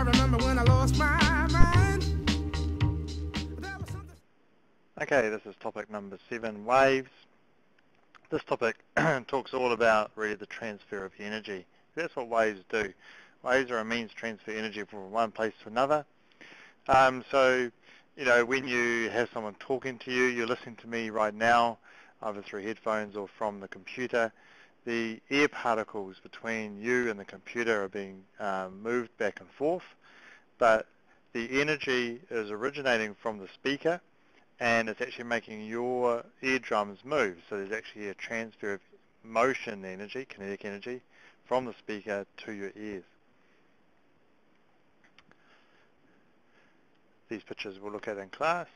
remember when I lost my mind. There was something. Okay, this is topic number 7, waves. This topic talks all about really the transfer of energy. That's what waves do. Waves are a means to transfer energy from one place to another. So, you know, when you have someone talking to you, you're listening to me right now, either through headphones or from the computer. The air particles between you and the computer are being moved back and forth, but the energy is originating from the speaker, and it's actually making your eardrums move. So there's actually a transfer of motion energy, kinetic energy, from the speaker to your ears. These pictures we'll look at in class.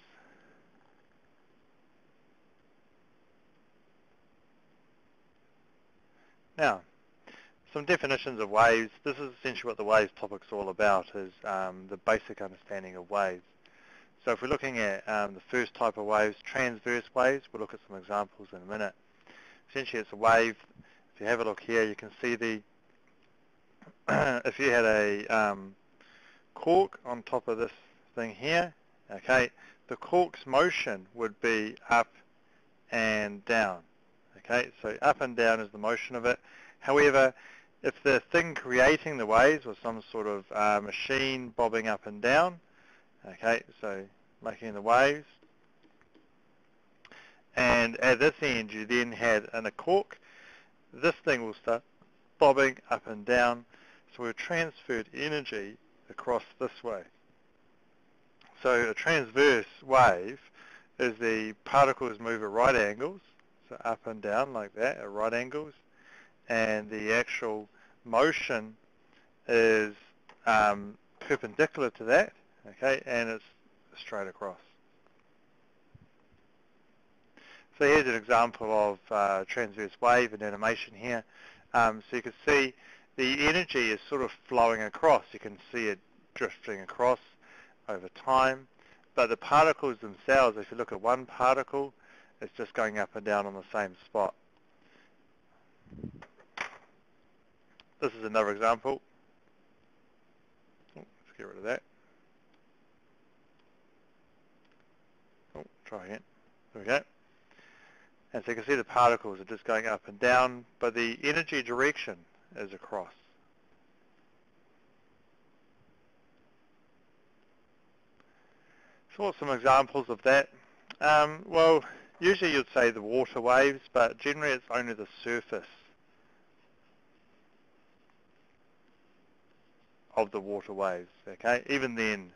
Now, some definitions of waves. This is essentially what the waves topic's all about, is the basic understanding of waves. So if we're looking at the first type of waves, transverse waves, we'll look at some examples in a minute. Essentially it's a wave. If you have a look here, you can see the, if you had a cork on top of this thing here, okay, the cork's motion would be up and down. Okay, so up and down is the motion of it. However, if the thing creating the waves was some sort of machine bobbing up and down, okay, so making the waves, and at this end you then had in a cork, this thing will start bobbing up and down, so we've transferred energy across this way. So a transverse wave is the particles move at right angles, so up and down like that at right angles, and the actual motion is perpendicular to that, okay, and it's straight across. So here's an example of transverse wave in animation here. So you can see the energy is sort of flowing across. You can see it drifting across over time, but the particles themselves, if you look at one particle, it's just going up and down on the same spot. This is another example. Let's get rid of that. Try again. There we go. And so you can see the particles are just going up and down, but the energy direction is across. So what's some examples of that? Well, usually you'd say the water waves, but generally it's only the surface of the water waves, okay? Even then,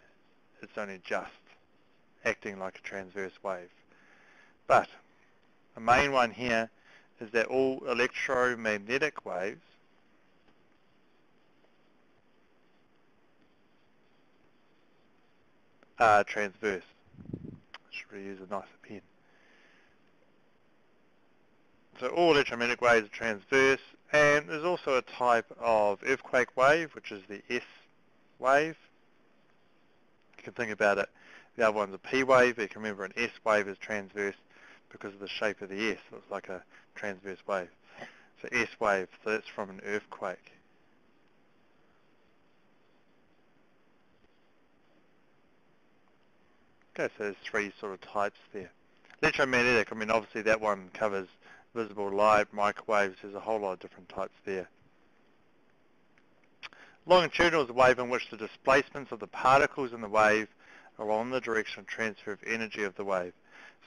it's only just acting like a transverse wave. But the main one here is that all electromagnetic waves are transverse. Should we use a nicer pen? So all electromagnetic waves are transverse, and there's also a type of earthquake wave, which is the S wave. You can think about it. The other one's a P wave, but you can remember an S wave is transverse because of the shape of the S. So it's like a transverse wave. So S wave, so that's from an earthquake. Okay, so there's three sort of types there. Electromagnetic, I mean, obviously that one covers visible light, microwaves. There's a whole lot of different types there. Longitudinal is a wave in which the displacements of the particles in the wave are on the direction of transfer of energy of the wave.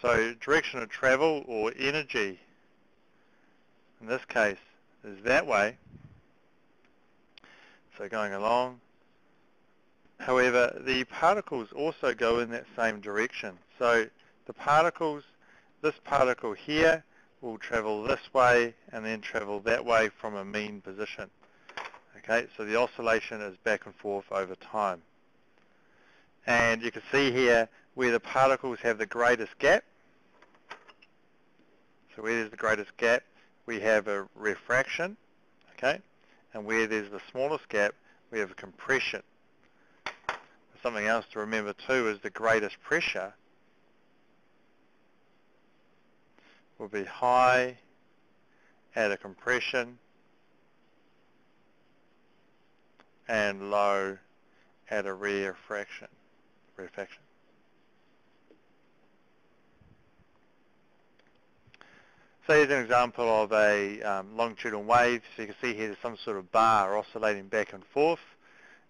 So direction of travel, or energy, in this case, is that way. So going along. However, the particles also go in that same direction. So the particles, this particle here, will travel this way and then travel that way from a mean position. Okay, so the oscillation is back and forth over time. And you can see here where the particles have the greatest gap. So where there's the greatest gap, we have a refraction, okay? And where there's the smallest gap, we have a compression. Something else to remember too is the greatest pressure will be high at a compression and low at a rarefaction. So here's an example of a longitudinal wave. So you can see here there's some sort of bar oscillating back and forth.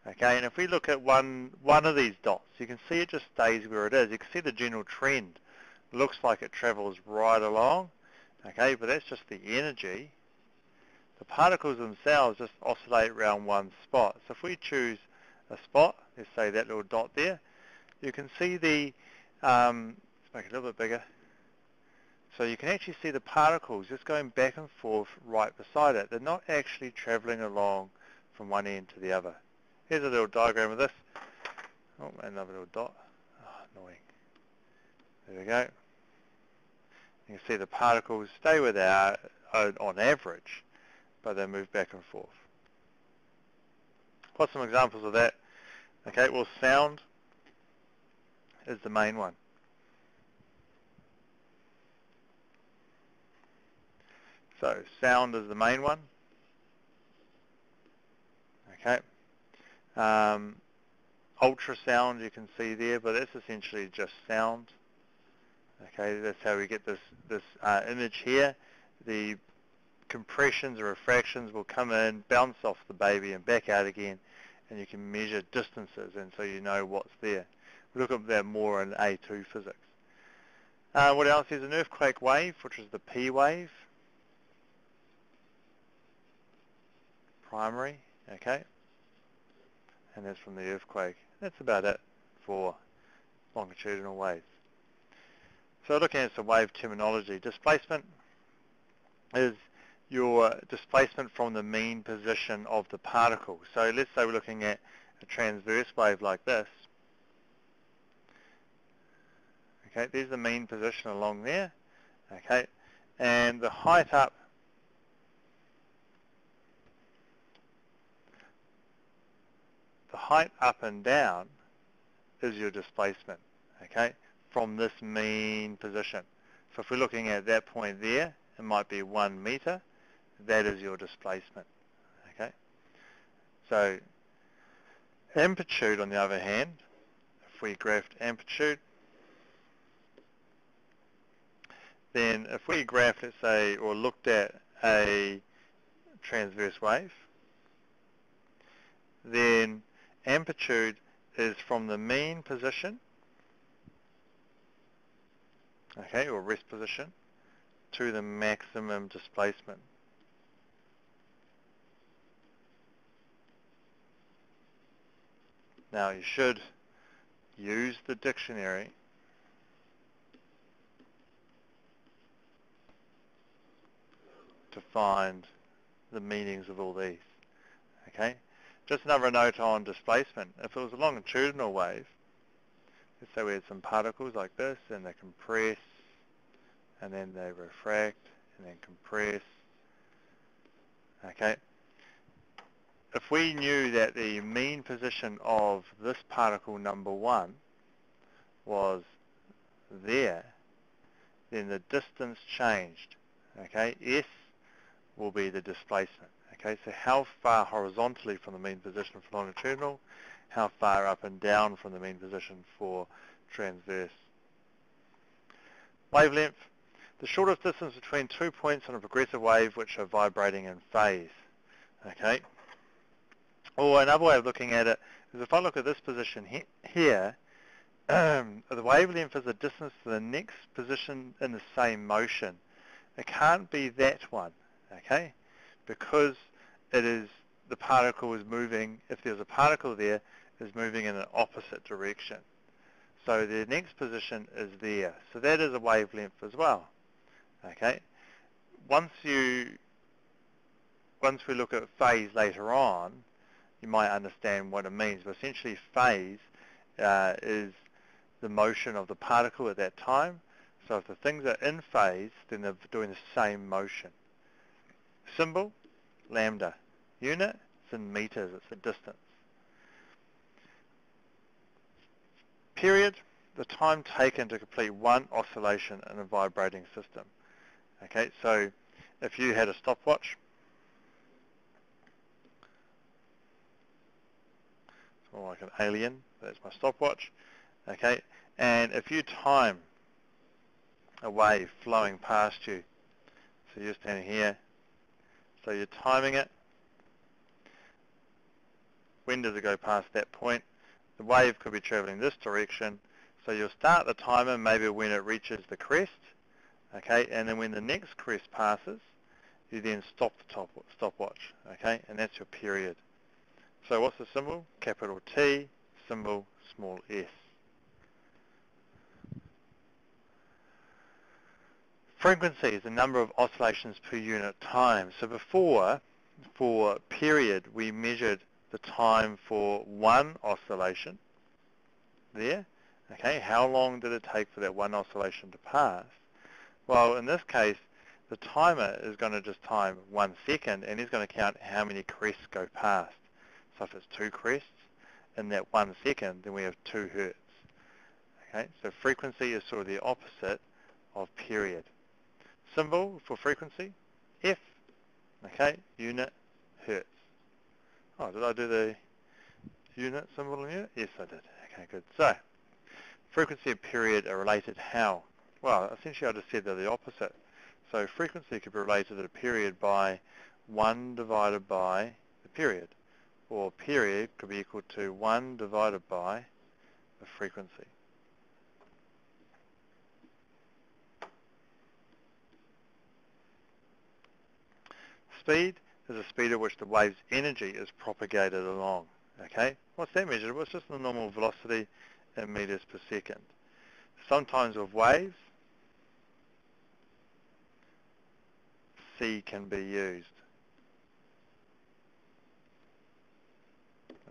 Okay, and if we look at one of these dots, you can see it just stays where it is. You can see the general trend. Looks like it travels right along. Okay, but that's just the energy. The particles themselves just oscillate around one spot. So if we choose a spot, let's say that little dot there, you can see the, let's make it a little bit bigger. So you can actually see the particles just going back and forth right beside it. They're not actually traveling along from one end to the other. Here's a little diagram of this. Oh, another little dot. Oh, annoying. There we go. You can see the particles stay where they are on average, but they move back and forth. What's some examples of that? Okay, well, sound is the main one. So sound is the main one. Okay. Ultrasound you can see there, but that's essentially just sound. Okay, that's how we get this image here. The compressions or refractions will come in, bounce off the baby and back out again, and you can measure distances, and so you know what's there. We look at that more in A2 physics. What else? There's an earthquake wave, which is the P wave. Primary, okay, and that's from the earthquake. That's about it for longitudinal waves. So looking at some wave terminology, displacement is your displacement from the mean position of the particle. So let's say we're looking at a transverse wave like this. Okay, there's the mean position along there. Okay, and the height up and down is your displacement, okay, from this mean position. So if we're looking at that point there, it might be 1 meter. That is your displacement, okay? So amplitude, on the other hand, if we graphed amplitude, then if we graphed, let's say, or looked at a transverse wave, then amplitude is from the mean position, okay, or rest position, to the maximum displacement. Now you should use the dictionary to find the meanings of all these, okay? Just another note on displacement. If it was a longitudinal wave, let's say we had some particles like this, and they compress, and then they refract, and then compress, okay? If we knew that the mean position of this particle number 1 was there, then the distance changed, okay? S will be the displacement, okay? So how far horizontally from the mean position for longitudinal, how far up and down from the mean position for transverse. Wavelength, the shortest distance between 2 points on a progressive wave which are vibrating in phase, okay? Or another way of looking at it is if I look at this position here, the wavelength is the distance to the next position in the same motion. It can't be that one, okay? Because it is, the particle is moving, if there's a particle there, is moving in an opposite direction. So the next position is there. So that is a wavelength as well, okay? Once we look at phase later on, you might understand what it means. But essentially phase is the motion of the particle at that time. So if the things are in phase, then they're doing the same motion. Symbol, lambda. Unit, it's in meters, it's the distance. Period, the time taken to complete one oscillation in a vibrating system. Okay, so if you had a stopwatch, or like an alien. That's my stopwatch. Okay, and if you time a wave flowing past you, so you're standing here, so you're timing it, when does it go past that point? The wave could be traveling this direction, so you'll start the timer maybe when it reaches the crest, okay, and then when the next crest passes, you then stop the stopwatch, okay, and that's your period. So what's the symbol? Capital T, symbol small s. Frequency is the number of oscillations per unit time. So before, for period, we measured the time for one oscillation there. Okay, how long did it take for that one oscillation to pass? Well, in this case, the timer is going to just time 1 second, and he's going to count how many crests go past. So if it's 2 crests in that 1 second, then we have 2 hertz. Okay, so frequency is sort of the opposite of period. Symbol for frequency, F, okay, unit, hertz. Oh, did I do the unit symbol in unit? Yes, I did. Okay, good. So, frequency and period are related how? Well, essentially I just said they're the opposite. So frequency could be related to the period by 1 divided by the period, or period could be equal to 1 divided by the frequency. Speed is the speed at which the wave's energy is propagated along. Okay, what's that measured? Well, it's just the normal velocity in meters per second. Sometimes with waves, C can be used.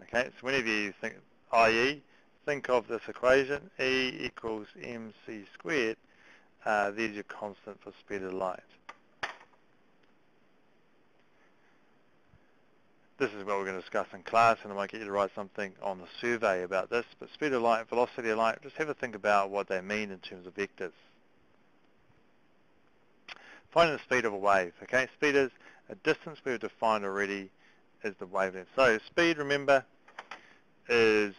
Okay, so whenever you think, i.e., think of this equation, E equals mc squared, there's your constant for speed of light. This is what we're going to discuss in class, and I might get you to write something on the survey about this, but speed of light, velocity of light, just have a think about what they mean in terms of vectors. Finding the speed of a wave, okay? Speed is a distance we've defined already as the wavelength. So speed, remember, is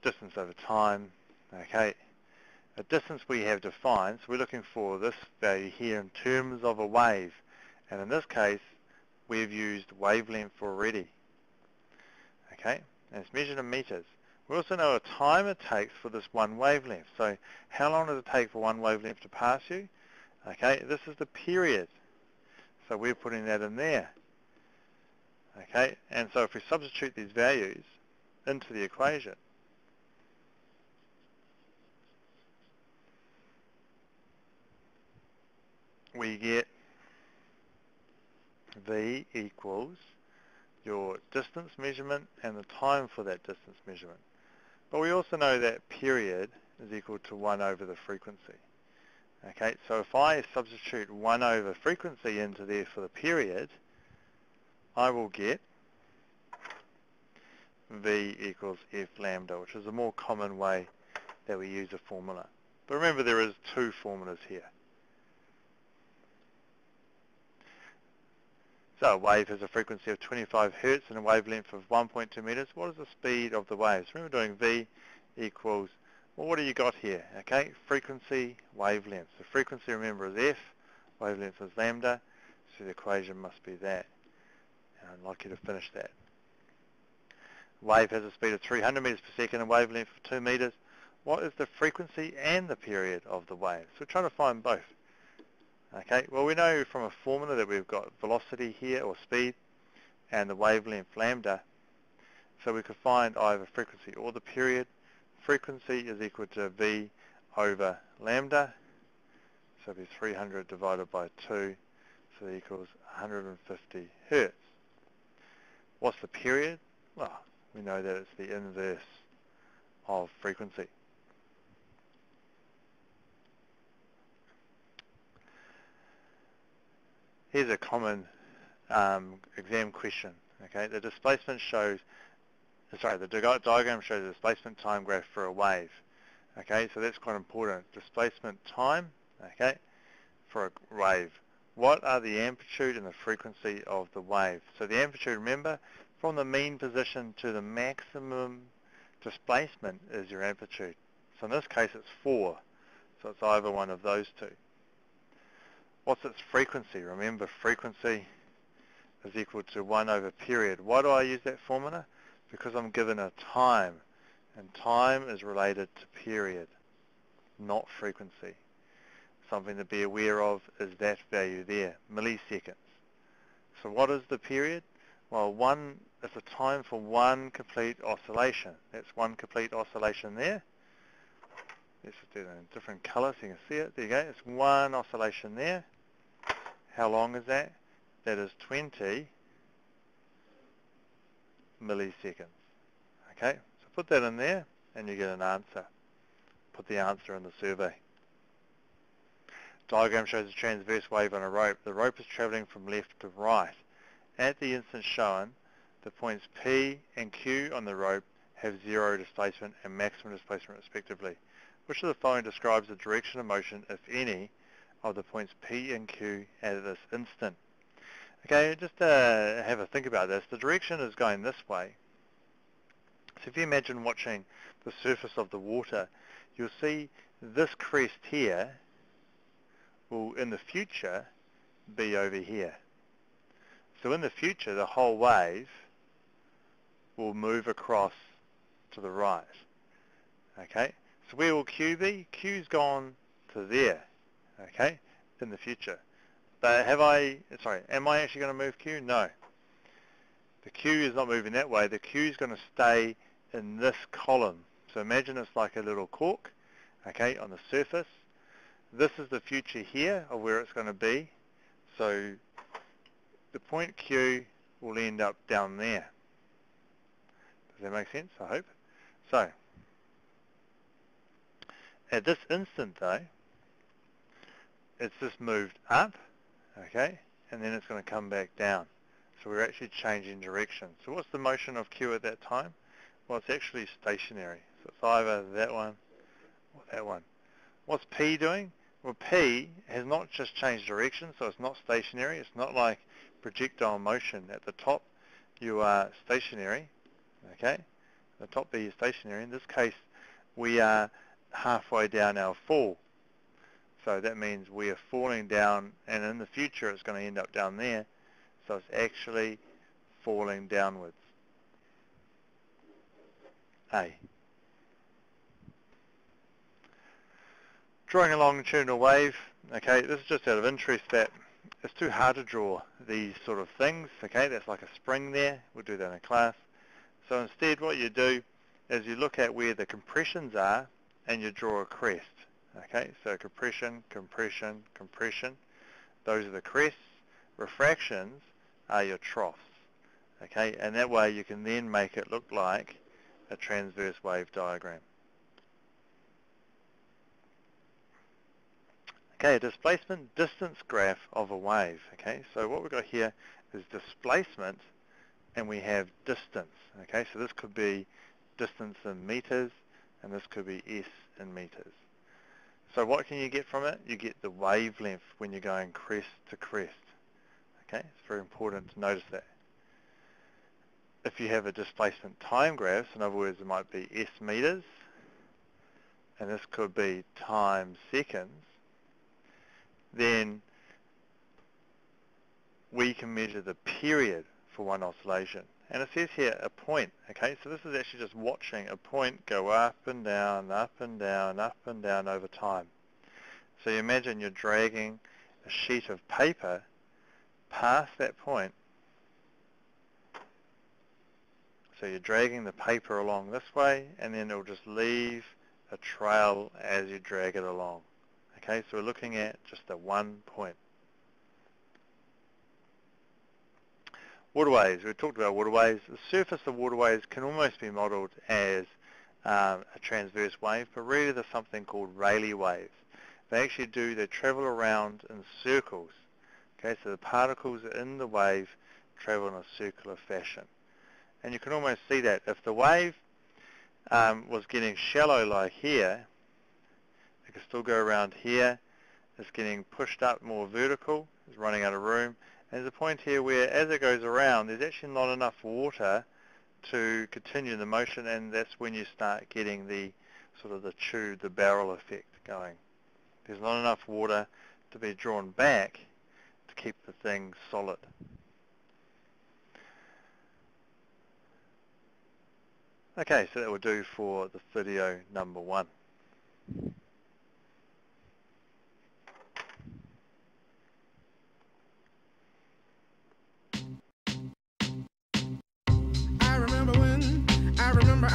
distance over time, okay? A distance we have defined, so we're looking for this value here in terms of a wave, and in this case, we've used wavelength already, okay? And it's measured in meters. We also know a time it takes for this one wavelength. So how long does it take for one wavelength to pass you? Okay, this is the period. So we're putting that in there. Okay, and so if we substitute these values into the equation, we get V equals your distance measurement and the time for that distance measurement. But we also know that period is equal to 1 over the frequency. Okay, so if I substitute 1 over frequency into there for the period, I will get V equals F lambda, which is a more common way that we use a formula. But remember, there is 2 formulas here. So a wave has a frequency of 25 hertz and a wavelength of 1.2 meters. What is the speed of the waves? Remember doing V equals, well, what do you got here? Okay, frequency, wavelength. So frequency, remember, is F, wavelength is lambda, so the equation must be that. And I'd like you to finish that. Wave has a speed of 300 meters per second and wavelength of 2 meters. What is the frequency and the period of the wave? So we're trying to find both. Okay, well, we know from a formula that we've got velocity here, or speed, and the wavelength lambda. So we could find either frequency or the period. Frequency is equal to V over lambda. So it'll be 300 divided by 2, so that equals 150 hertz. What's the period? Well, we know that it's the inverse of frequency. Here's a common exam question. Okay, the displacement shows, the diagram shows a displacement time graph for a wave. Okay, so that's quite important. Displacement time, okay, for a wave. What are the amplitude and the frequency of the wave? So the amplitude, remember, From the mean position to the maximum displacement is your amplitude. So in this case it's 4, so it's either one of those two. What's its frequency? Remember, frequency is equal to 1 over period. Why do I use that formula? Because I'm given a time, and time is related to period, not frequency. Something to be aware of is that value there, milliseconds. So what is the period? Well, it's a time for one complete oscillation. That's one complete oscillation there. Let's just do it in a different color so you can see it. There you go. It's one oscillation there. How long is that? That is 20 milliseconds. Okay, so put that in there and you get an answer. Put the answer in the survey. Diagram shows a transverse wave on a rope. The rope is traveling from left to right. At the instant shown, the points P and Q on the rope have zero displacement and maximum displacement respectively. Which of the following describes the direction of motion, if any, of the points P and Q at this instant? Okay, just have a think about this. The direction is going this way. So if you imagine watching the surface of the water, you'll see this crest here will, in the future, be over here. So in the future, the whole wave will move across to the right. Okay, so where will Q be? Q's gone to there, okay, in the future. But am I actually going to move Q? No. The Q is not moving that way. The Q is going to stay in this column. So imagine it's like a little cork, okay, on the surface. This is the future here of where it's going to be. So the point Q will end up down there. Does that make sense? I hope. So at this instant, though, it's just moved up, okay, and then it's going to come back down. So we're actually changing direction. So what's the motion of Q at that time? Well, it's actually stationary. So it's either that one or that one. What's P doing? Well, P has not just changed direction, so it's not stationary. It's not like projectile motion. At the top, you are stationary, okay? The top B is stationary. In this case, we are halfway down our fall. So that means we are falling down, and in the future, it's going to end up down there. So it's actually falling downwards. A. Drawing a longitudinal wave. Okay, this is just out of interest that it's too hard to draw these sort of things. Okay, that's like a spring there. We'll do that in class. So instead what you do is you look at where the compressions are and you draw a crest. Okay, so compression, compression, compression. Those are the crests. Refractions are your troughs. Okay, and that way you can then make it look like a transverse wave diagram. Okay, a displacement distance graph of a wave. Okay, so what we've got here is displacement and we have distance. Okay, so this could be distance in meters and this could be S in meters. So what can you get from it? You get the wavelength when you're going crest to crest. Okay, it's very important to notice that. If you have a displacement time graph, so in other words it might be S meters and this could be time seconds, then we can measure the period for one oscillation. And it says here a point, okay? So this is actually just watching a point go up and down, up and down, up and down over time. So you imagine you're dragging a sheet of paper past that point. So you're dragging the paper along this way, and then it'll just leave a trail as you drag it along. Okay, so we're looking at just the one point. Waterways. We talked about waterways. The surface of waterways can almost be modelled as a transverse wave, but really there's something called Rayleigh waves. They travel around in circles. Okay, so the particles in the wave travel in a circular fashion. And you can almost see that. If the wave was getting shallow like here, it could still go around here. It's getting pushed up more vertical. It's running out of room. And there's a point here where as it goes around, there's actually not enough water to continue the motion, and that's when you start getting the sort of the barrel effect going. There's not enough water to be drawn back to keep the thing solid. Okay, so that will do for the video number 1. I remember